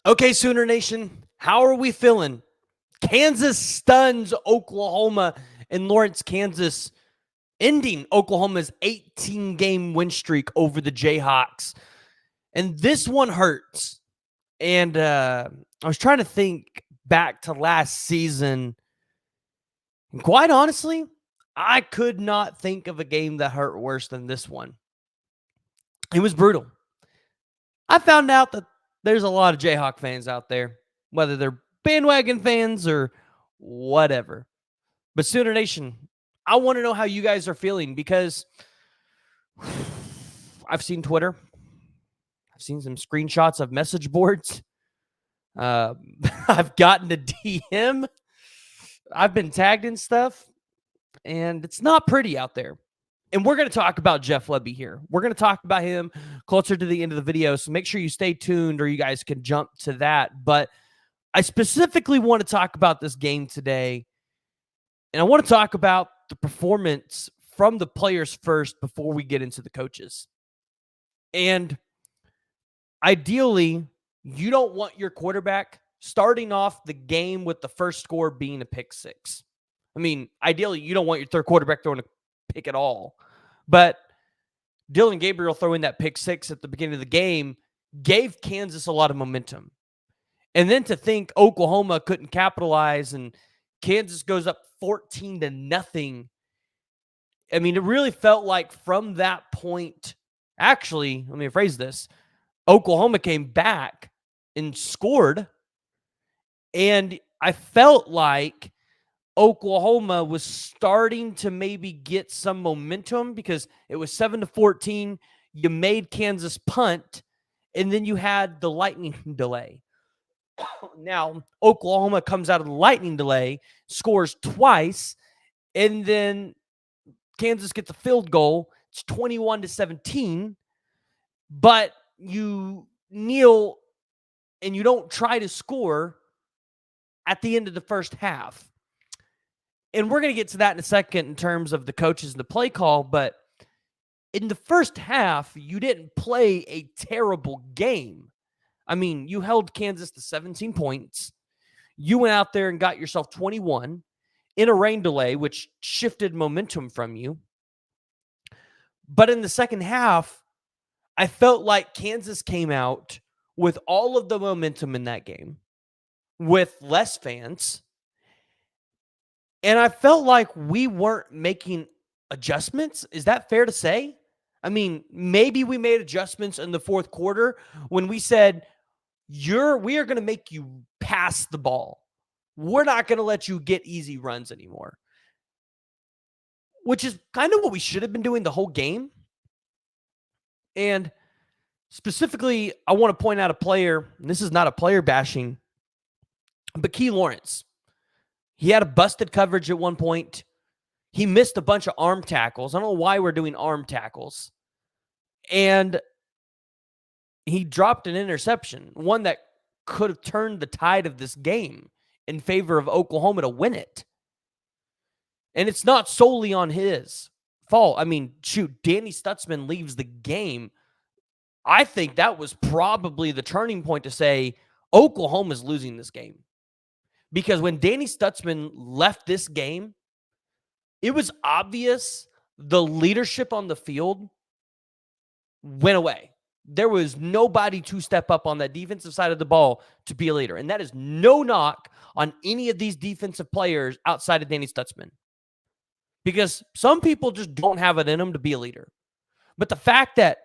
Okay, Sooner Nation, how are we feeling? Kansas stuns Oklahoma in Lawrence, Kansas, ending Oklahoma's 18-game win streak over the Jayhawks. And this one hurts. And I was trying to think back to last season. And quite honestly, I could not think of a game that hurt worse than this one. It was brutal. I found out that there's a lot of Jayhawk fans out there, whether they're bandwagon fans or whatever. But Sooner Nation, I want to know how you guys are feeling because I've seen Twitter. I've seen some screenshots of message boards. I've gotten a DM. I've been tagged in stuff, and it's not pretty out there. And we're going to talk about Jeff Lebby here. We're going to talk about him closer to the end of the video, so make sure you stay tuned or you guys can jump to that. But I specifically want to talk about this game today, and I want to talk about the performance from the players first before we get into the coaches. And ideally, you don't want your quarterback starting off the game with the first score being a pick six. I mean, ideally, you don't want your third quarterback throwing a pick at all. But Dylan Gabriel throwing that pick six at the beginning of the game gave Kansas a lot of momentum. And then to think Oklahoma couldn't capitalize and Kansas goes up 14-0. I mean, it really felt like from that point, actually, let me rephrase this. Oklahoma came back and scored. And I felt like Oklahoma was starting to maybe get some momentum because it was 7-14. You made Kansas punt, and then you had the lightning delay. Now, Oklahoma comes out of the lightning delay, scores twice, and then Kansas gets a field goal. It's 21-17, but you kneel and you don't try to score at the end of the first half. And we're going to get to that in a second in terms of the coaches and the play call, but in the first half, you didn't play a terrible game. I mean, you held Kansas to 17 points. You went out there and got yourself 21 in a rain delay, which shifted momentum from you. But in the second half, I felt like Kansas came out with all of the momentum in that game, with less fans. And I felt like we weren't making adjustments. Is that fair to say? I mean, maybe we made adjustments in the fourth quarter when we said, we are going to make you pass the ball. We're not going to let you get easy runs anymore. Which is kind of what we should have been doing the whole game. And specifically, I want to point out a player, and this is not a player bashing, but Key Lawrence. He had a busted coverage at one point. He missed a bunch of arm tackles. I don't know why we're doing arm tackles. And he dropped an interception, one that could have turned the tide of this game in favor of Oklahoma to win it. And it's not solely on his fault. I mean, shoot, Danny Stutzman leaves the game. I think that was probably the turning point to say Oklahoma's losing this game. Because when Danny Stutzman left this game, it was obvious the leadership on the field went away. There was nobody to step up on that defensive side of the ball to be a leader. And that is no knock on any of these defensive players outside of Danny Stutzman. Because some people just don't have it in them to be a leader. But the fact that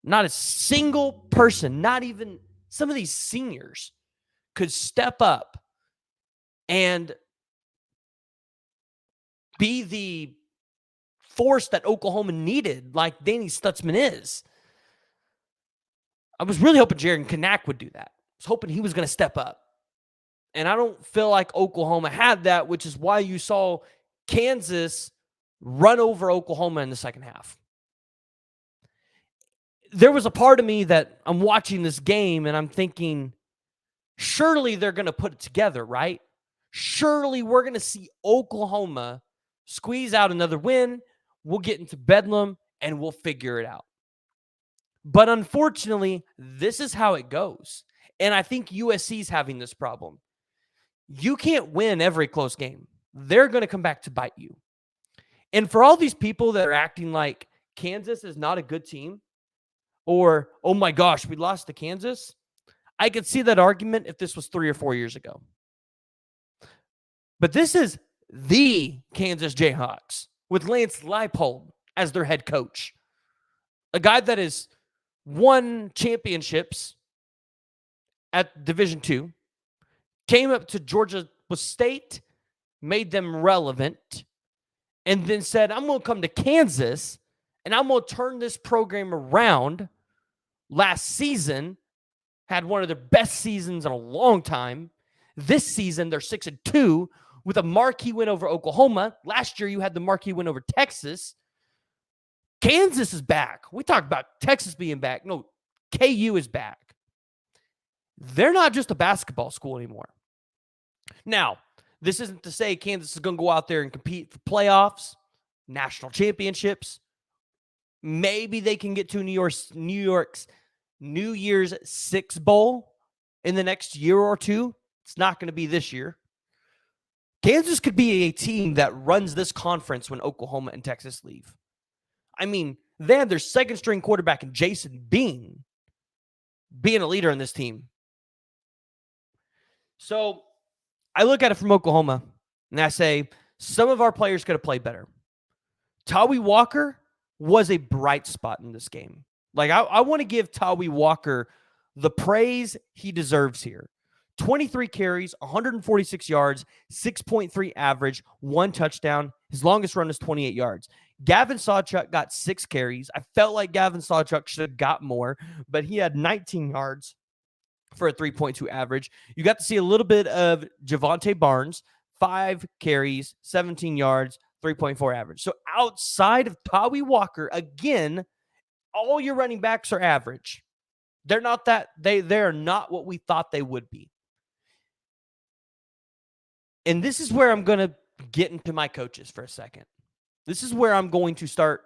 not a single person, not even some of these seniors, could step up and be the force that Oklahoma needed, like Danny Stutzman is. I was really hoping Jaron Kanak would do that. I was hoping he was going to step up. And I don't feel like Oklahoma had that, which is why you saw Kansas run over Oklahoma in the second half. There was a part of me that I'm watching this game and I'm thinking, surely they're going to put it together, right? Surely we're going to see Oklahoma squeeze out another win. We'll get into Bedlam and we'll figure it out. But unfortunately, this is how it goes. And I think USC's having this problem. You can't win every close game. They're going to come back to bite you. And for all these people that are acting like Kansas is not a good team, or, oh my gosh, we lost to Kansas, I could see that argument if this was 3 or 4 years ago. But this is the Kansas Jayhawks with Lance Leipold as their head coach. A guy that has won championships at Division II, came up to Georgia State, made them relevant, and then said, I'm going to come to Kansas, and I'm going to turn this program around. Last season, had one of their best seasons in a long time. This season, they're 6-2 with a marquee win over Oklahoma. Last year, you had the marquee win over Texas. Kansas is back. We talked about Texas being back. No, KU is back. They're not just a basketball school anymore. Now, this isn't to say Kansas is going to go out there and compete for playoffs, national championships. Maybe they can get to New York's New Year's Six Bowl in the next year or two. It's not going to be this year. Kansas could be a team that runs this conference when Oklahoma and Texas leave. I mean, they had their second-string quarterback in Jason Bean being a leader in this team. So I look at it from Oklahoma, and I say, some of our players could have played better. Tawi Walker was a bright spot in this game. Like, I want to give Tawi Walker the praise he deserves here. 23 carries, 146 yards, 6.3 average, 1 touchdown. His longest run is 28 yards. Gavin Sawchuk got 6 carries. I felt like Gavin Sawchuk should have got more, but he had 19 yards for a 3.2 average. You got to see a little bit of Javonte Barnes, 5 carries, 17 yards, 3.4 average. So outside of Tawi Walker, again, all your running backs are average. They're not that, they're not what we thought they would be. And this is where I'm going to get into my coaches for a second. This is where I'm going to start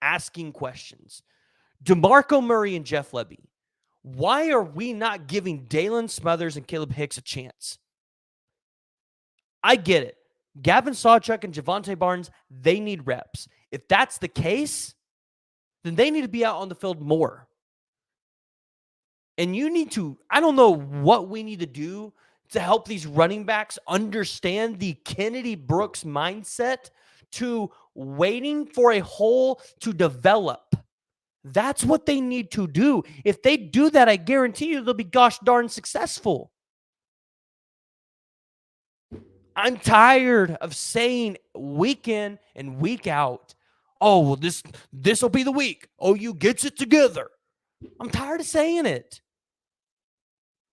asking questions. DeMarco Murray and Jeff Lebby, why are we not giving Dalen Smothers and Caleb Hicks a chance? I get it. Gavin Sawchuk and Javonte Barnes, they need reps. If that's the case, then they need to be out on the field more. And you need to, I don't know what we need to do to help these running backs understand the Kennedy Brooks mindset to waiting for a hole to develop. That's what they need to do. If they do that, I guarantee you they'll be gosh darn successful. I'm tired of saying week in and week out, oh, well, this will be the week. OU gets it together. I'm tired of saying it.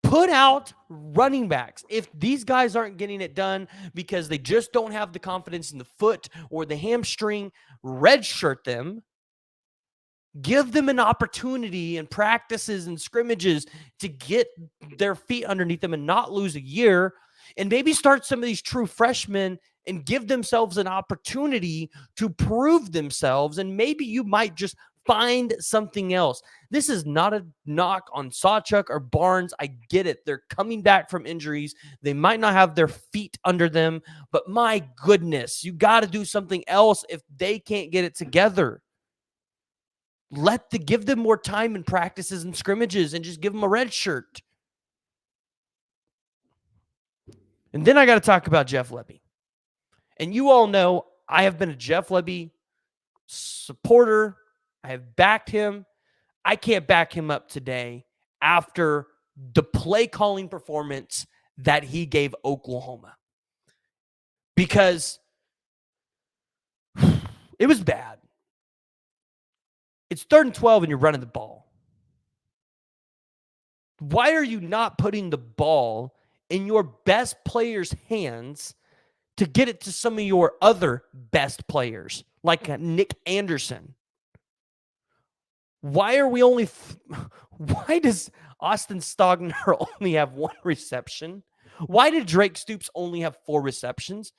Put out running backs. If these guys aren't getting it done because they just don't have the confidence in the foot or the hamstring, redshirt them. Give them an opportunity in practices and scrimmages to get their feet underneath them and not lose a year. And maybe start some of these true freshmen and give themselves an opportunity to prove themselves. And maybe you might just find something else. This is not a knock on Sawchuk or Barnes. I get it. They're coming back from injuries. They might not have their feet under them, but my goodness, you got to do something else if they can't get it together. Give them more time in practices and scrimmages and just give them a red shirt. And then I got to talk about Jeff Lebby. And you all know I have been a Jeff Lebby supporter. I have backed him. I can't back him up today after the play calling performance that he gave Oklahoma. Because it was bad. It's 3rd and 12 and you're running the ball. Why are you not putting the ball in your best players' hands to get it to some of your other best players, like Nick Anderson? Why does Austin Stogner only have 1 reception? Why did Drake Stoops only have 4 receptions?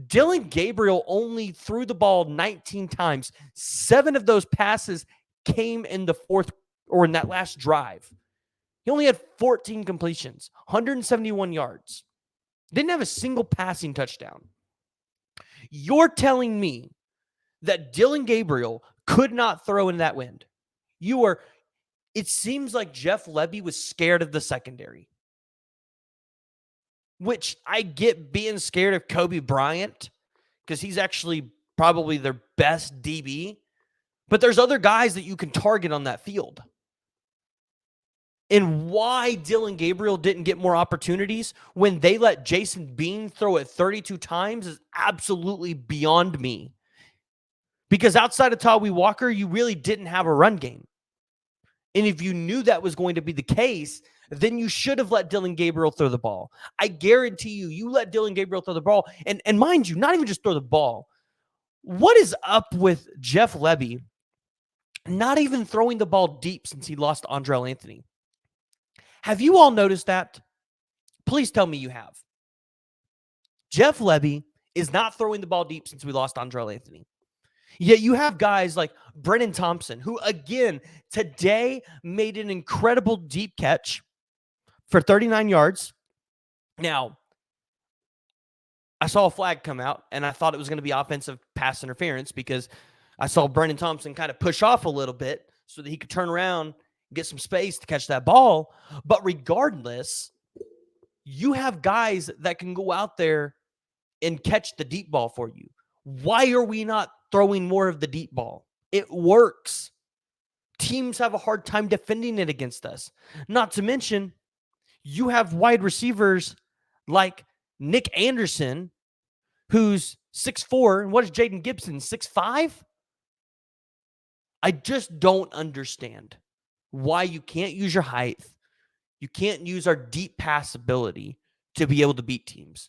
Dylan Gabriel only threw the ball 19 times. 7 of those passes came in the fourth or in that last drive. He only had 14 completions, 171 yards. Didn't have a single passing touchdown. You're telling me that Dillon Gabriel could not throw in that wind. It seems like Jeff Lebby was scared of the secondary, which I get being scared of Kobe Bryant because he's actually probably their best DB, but there's other guys that you can target on that field. And why Dillon Gabriel didn't get more opportunities when they let Jason Bean throw it 32 times is absolutely beyond me. Because outside of Tawee Walker, you really didn't have a run game. And if you knew that was going to be the case, then you should have let Dillon Gabriel throw the ball. I guarantee you let Dillon Gabriel throw the ball. And mind you, not even just throw the ball. What is up with Jeff Lebby not even throwing the ball deep since he lost Andrell Anthony? Have you all noticed that? Please tell me you have. Jeff Lebby is not throwing the ball deep since we lost Andrell Anthony. Yet you have guys like Brennan Thompson, who, again, today made an incredible deep catch for 39 yards. Now, I saw a flag come out, and I thought it was going to be offensive pass interference because I saw Brennan Thompson kind of push off a little bit so that he could turn around, get some space to catch that ball. But regardless, you have guys that can go out there and catch the deep ball for you. Why are we not throwing more of the deep ball? It works. Teams have a hard time defending it against us. Not to mention, you have wide receivers like Nick Anderson, who's 6'4", and what is Jaden Gibson, 6'5"? I just don't understand why you can't use your height. You can't use our deep pass ability to be able to beat teams.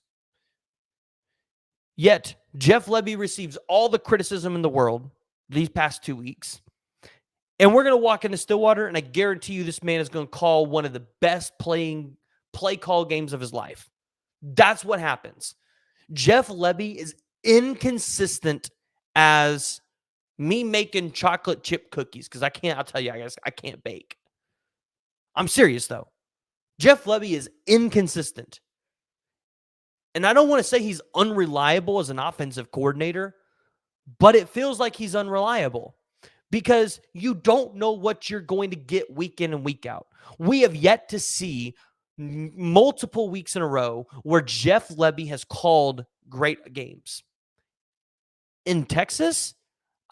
Yet, Jeff Lebby receives all the criticism in the world these past 2 weeks. And we're going to walk into Stillwater, and I guarantee you this man is going to call one of the best play call games of his life. That's what happens. Jeff Lebby is inconsistent as me making chocolate chip cookies because I'll tell you, I can't bake. I'm serious, though. Jeff Lebby is inconsistent. And I don't want to say he's unreliable as an offensive coordinator, but it feels like he's unreliable because you don't know what you're going to get week in and week out. We have yet to see multiple weeks in a row where Jeff Lebby has called great games. In Texas,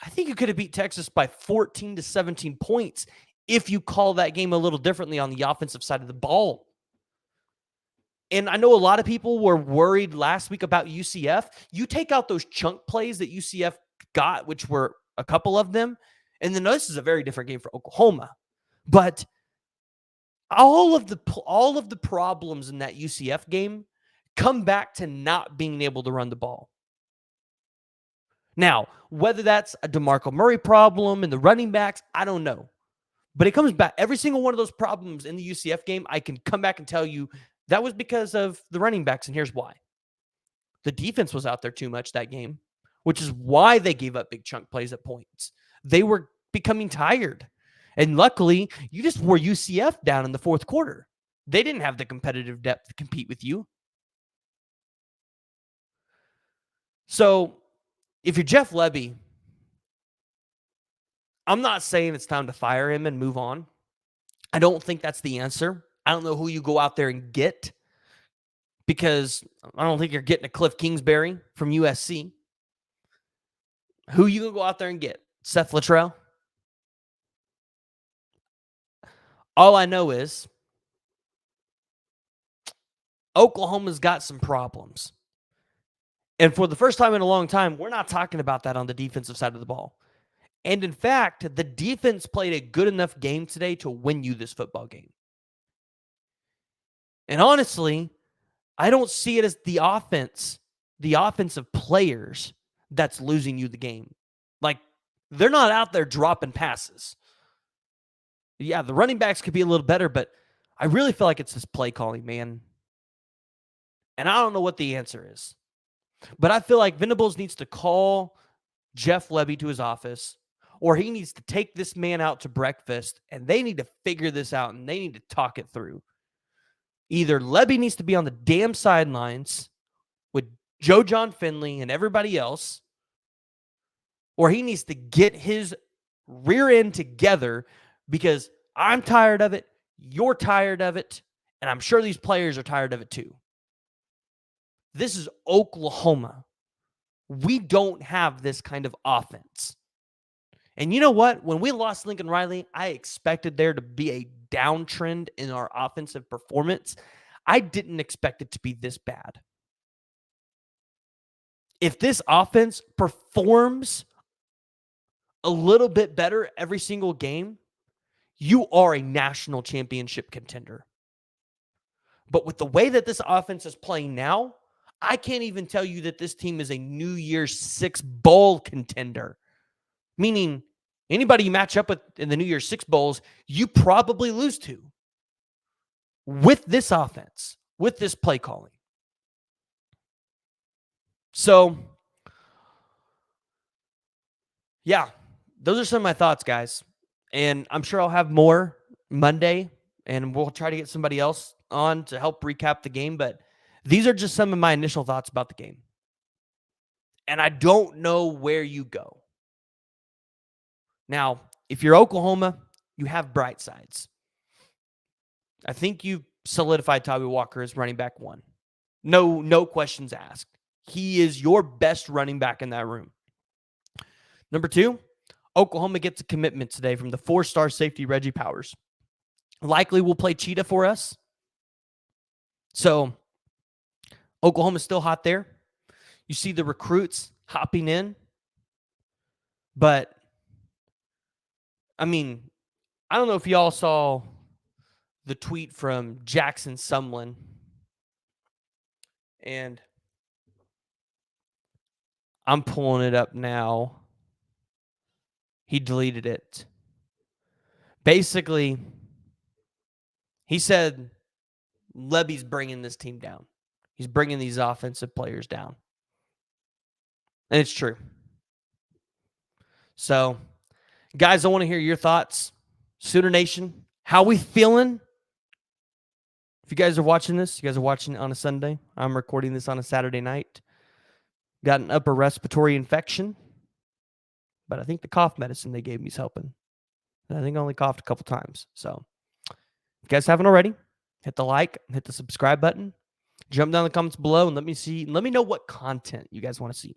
I think you could have beat Texas by 14 to 17 points if you call that game a little differently on the offensive side of the ball. And I know a lot of people were worried last week about UCF. You take out those chunk plays that UCF got, which were a couple of them, and then this is a very different game for Oklahoma. But all of the problems in that UCF game come back to not being able to run the ball. Now, whether that's a DeMarco Murray problem and the running backs, I don't know. But it comes back. Every single one of those problems in the UCF game, I can come back and tell you that was because of the running backs, and here's why. The defense was out there too much that game, which is why they gave up big chunk plays at points. They were becoming tired. And luckily, you just wore UCF down in the fourth quarter. They didn't have the competitive depth to compete with you. So, if you're Jeff Lebby, I'm not saying it's time to fire him and move on. I don't think that's the answer. I don't know who you go out there and get because I don't think you're getting a Cliff Kingsbury from USC. Who you going to go out there and get? Seth Luttrell? All I know is Oklahoma's got some problems. And for the first time in a long time, we're not talking about that on the defensive side of the ball. And in fact, the defense played a good enough game today to win you this football game. And honestly, I don't see it as the offensive players that's losing you the game. Like, they're not out there dropping passes. Yeah, the running backs could be a little better, but I really feel like it's this play calling, man. And I don't know what the answer is. But I feel like Venables needs to call Jeff Lebby to his office, or he needs to take this man out to breakfast, and they need to figure this out, and they need to talk it through. Either Lebby needs to be on the damn sidelines with Joe John Finley and everybody else, or he needs to get his rear end together, because I'm tired of it, you're tired of it, and I'm sure these players are tired of it too. This is Oklahoma. We don't have this kind of offense. And you know what? When we lost Lincoln Riley, I expected there to be a downtrend in our offensive performance. I didn't expect it to be this bad. If this offense performs a little bit better every single game, you are a national championship contender. But with the way that this offense is playing now, I can't even tell you that this team is a New Year's Six bowl contender. Meaning, anybody you match up with in the New Year's Six bowls, you probably lose to. With this offense, with this play calling. So, yeah, those are some of my thoughts, guys. And I'm sure I'll have more Monday, and we'll try to get somebody else on to help recap the game. But these are just some of my initial thoughts about the game. And I don't know where you go. Now, if you're Oklahoma, you have bright sides. I think you solidified Tommy Walker as running back one. No questions asked. He is your best running back in that room. Number two, Oklahoma gets a commitment today from the 4-star safety Reggie Powers. Likely will play Cheetah for us. So, Oklahoma's still hot there. You see the recruits hopping in. But, I mean, I don't know if y'all saw the tweet from Jackson Sumlin. And I'm pulling it up now. He deleted it. Basically, he said Lebby's bringing this team down. He's bringing these offensive players down. And it's true. So, guys, I want to hear your thoughts. Sooner Nation, how we feeling? If you guys are watching this, you guys are watching it on a Sunday. I'm recording this on a Saturday night. Got an upper respiratory infection. But I think the cough medicine they gave me is helping. And I think I only coughed a couple times. So, if you guys haven't already, hit the like, hit the subscribe button. Jump down in the comments below and let me know what content you guys want to see.